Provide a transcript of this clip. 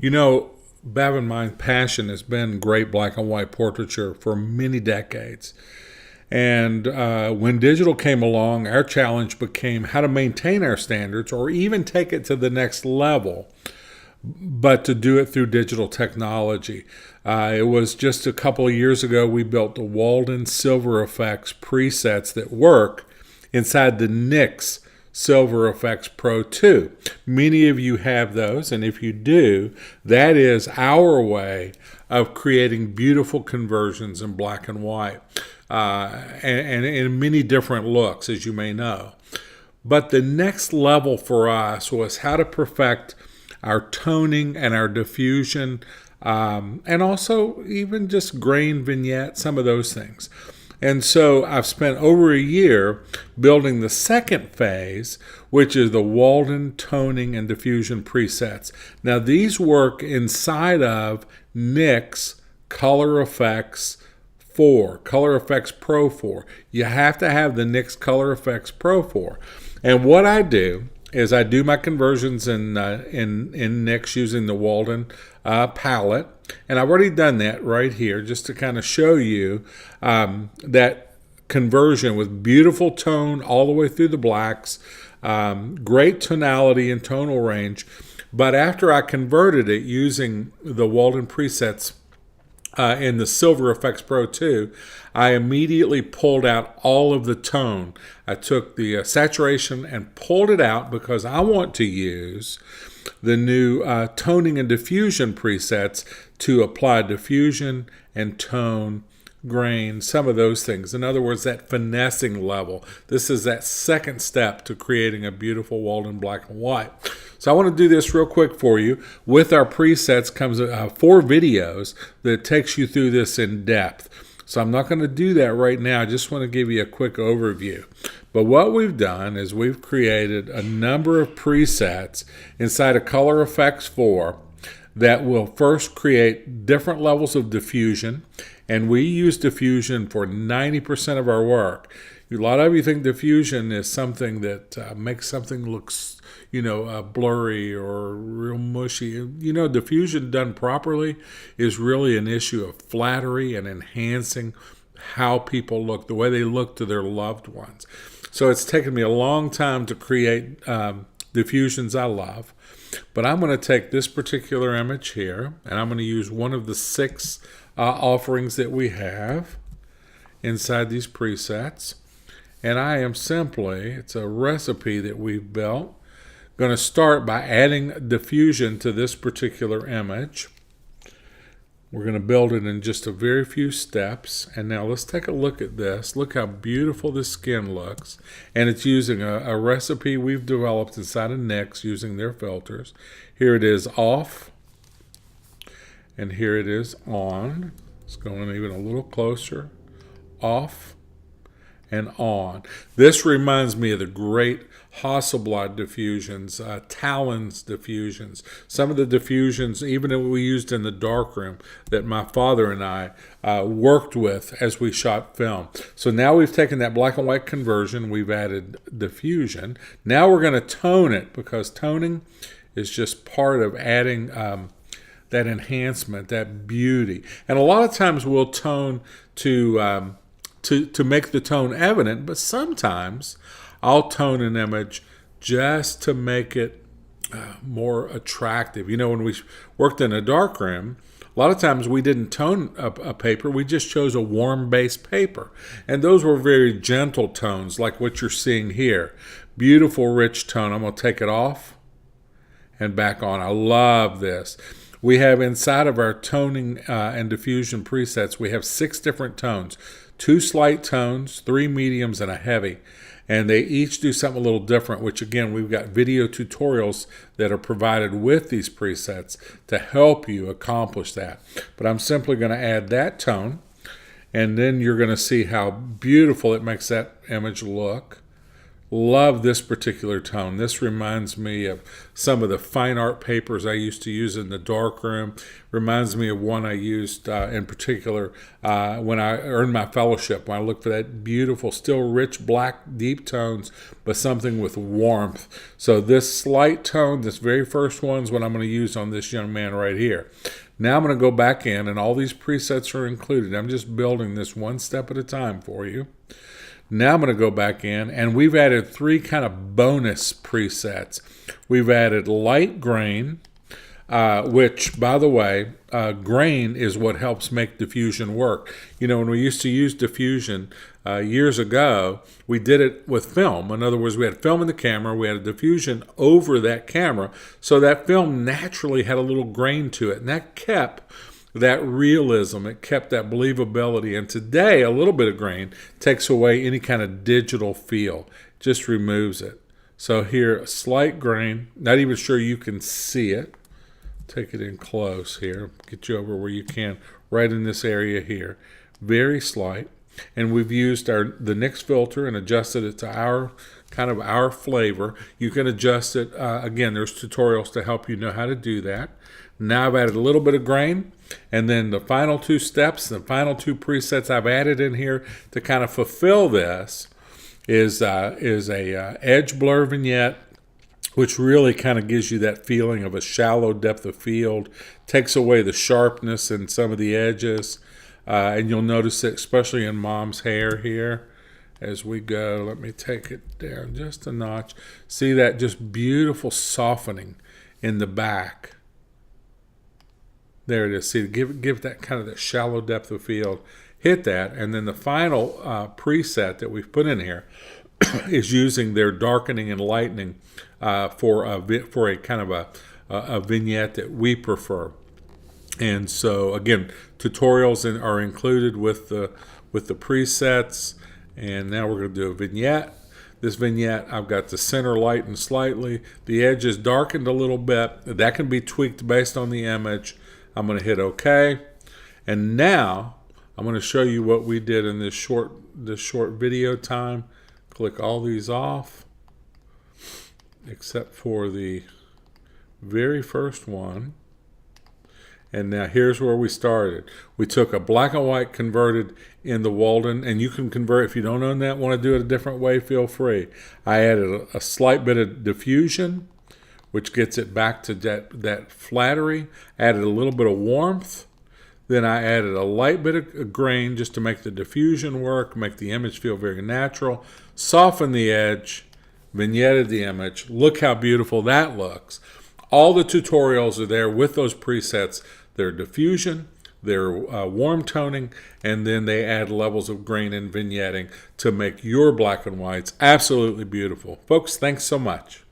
You know, Bevan, my passion has been great black and white portraiture for many decades. And when digital came along, our challenge became how to maintain our standards or even take it to the next level, but to do it through digital technology. It was just a couple of years ago we built the Walden Silver Effects presets that work inside the NYX Silver Effects Pro 2. Many of you have those, and if you do, that is our way of creating beautiful conversions in black and white, and in many different looks, as you may know. But the next level for us was how to perfect our toning and our diffusion, and also even just grain vignette, some of those things. And so I've spent over a year building the second phase, which is the Walden Toning and Diffusion Presets. Now these work inside of NYX Color Effects 4, Color Effects Pro 4. You have to have the NYX Color Effects Pro 4. And what I do is I do my conversions in NYX using the Walden palette. And I've already done that right here just to kind of show you that conversion with beautiful tone all the way through the blacks, great tonality and tonal range. But after I converted it using the Walden presets in the Silver Effects Pro 2, I immediately pulled out all of the tone. I took the saturation and pulled it out because I want to use the new Toning and Diffusion presets to apply diffusion and tone, grain, some of those things. In other words, that finessing level. This is that second step to creating a beautiful Walden black and white. So I want to do this real quick for you. With our presets comes 4 videos that takes you through this in depth. So I'm not going to do that right now. I just want to give you a quick overview. But what we've done is we've created a number of presets inside of Color Effects 4 that will first create different levels of diffusion. And we use diffusion for 90% of our work. A lot of you think diffusion is something that makes something look, blurry or real mushy. Diffusion done properly is really an issue of flattery and enhancing how people look, the way they look to their loved ones. So it's taken me a long time to create diffusions I love. But I'm going to take this particular image here, and I'm going to use one of the 6 offerings that we have inside these presets. And I am simply, it's a recipe that we've built, going to start by adding diffusion to this particular image. We're going to build it in just a very few steps. And now let's take a look at this. Look how beautiful this skin looks. And it's using a recipe we've developed inside of NYX using their filters. Here it is off. And here it is on. It's going even a little closer. Off and on. This reminds me of the great Hasselblad diffusions, Talon's diffusions, some of the diffusions even that we used in the darkroom that my father and I worked with as we shot film. So now we've taken that black and white conversion, we've added diffusion. Now we're going to tone it because toning is just part of adding that enhancement, that beauty. And a lot of times we'll tone to make the tone evident, but sometimes I'll tone an image just to make it more attractive. When we worked in a darkroom, a lot of times we didn't tone a paper, we just chose a warm base paper. And those were very gentle tones like what you're seeing here. Beautiful, rich tone. I'm going to take it off and back on. I love this. We have inside of our toning and diffusion presets, we have 6 different tones. 2 slight tones, 3 mediums, and a heavy. And they each do something a little different, which again, we've got video tutorials that are provided with these presets to help you accomplish that. But I'm simply going to add that tone, and then you're going to see how beautiful it makes that image look. Love this particular tone. This reminds me of some of the fine art papers I used to use in the darkroom. Reminds me of one I used in particular when I earned my fellowship, when I looked for that beautiful, still rich black deep tones, but something with warmth. So this slight tone, this very first one, is what I'm going to use on this young man right here. Now I'm going to go back in, and all these presets are included. I'm just building this one step at a time for you. Now I'm going to go back in, and we've added 3 kind of bonus presets. We've added light grain, which, by the way, grain is what helps make diffusion work. You know, when we used to use diffusion years ago, we did it with film. In other words, we had film in the camera, we had a diffusion over that camera, so that film naturally had a little grain to it, and that kept that realism, it kept that believability. And today, a little bit of grain takes away any kind of digital feel, just removes it. So here, a slight grain, not even sure you can see it. Take it in close here, get you over where you can, right in this area here. Very slight. And we've used the NYX filter and adjusted it to our flavor. You can adjust it. Again, there's tutorials to help you know how to do that. Now I've added a little bit of grain, and then the final 2 steps, the final 2 presets I've added in here to kind of fulfill this is a edge blur vignette, which really kind of gives you that feeling of a shallow depth of field, takes away the sharpness in some of the edges, and you'll notice it especially in Mom's hair here. As we go, let me take it down just a notch. See that just beautiful softening in the back. There it is. See, give that kind of that shallow depth of field. Hit that, and then the final preset that we've put in here is using their darkening and lightening for a kind of a vignette that we prefer. And so again, tutorials are included with the presets. And now we're going to do a vignette. This vignette, I've got the center lightened slightly. The edge is darkened a little bit. That can be tweaked based on the image. I'm going to hit OK. And now I'm going to show you what we did in this short video time. Click all these off, except for the very first one. And now here's where we started. We took a black and white converted in the Walden, and you can convert if you don't own that, want to do it a different way, feel free. I added a slight bit of diffusion, which gets it back to that flattery. Added a little bit of warmth. Then I added a light bit of grain just to make the diffusion work, make the image feel very natural. Soften the edge, vignetted the image. Look how beautiful that looks. All the tutorials are there with those presets. Their diffusion, their warm toning, and then they add levels of grain and vignetting to make your black and whites absolutely beautiful. Folks, thanks so much.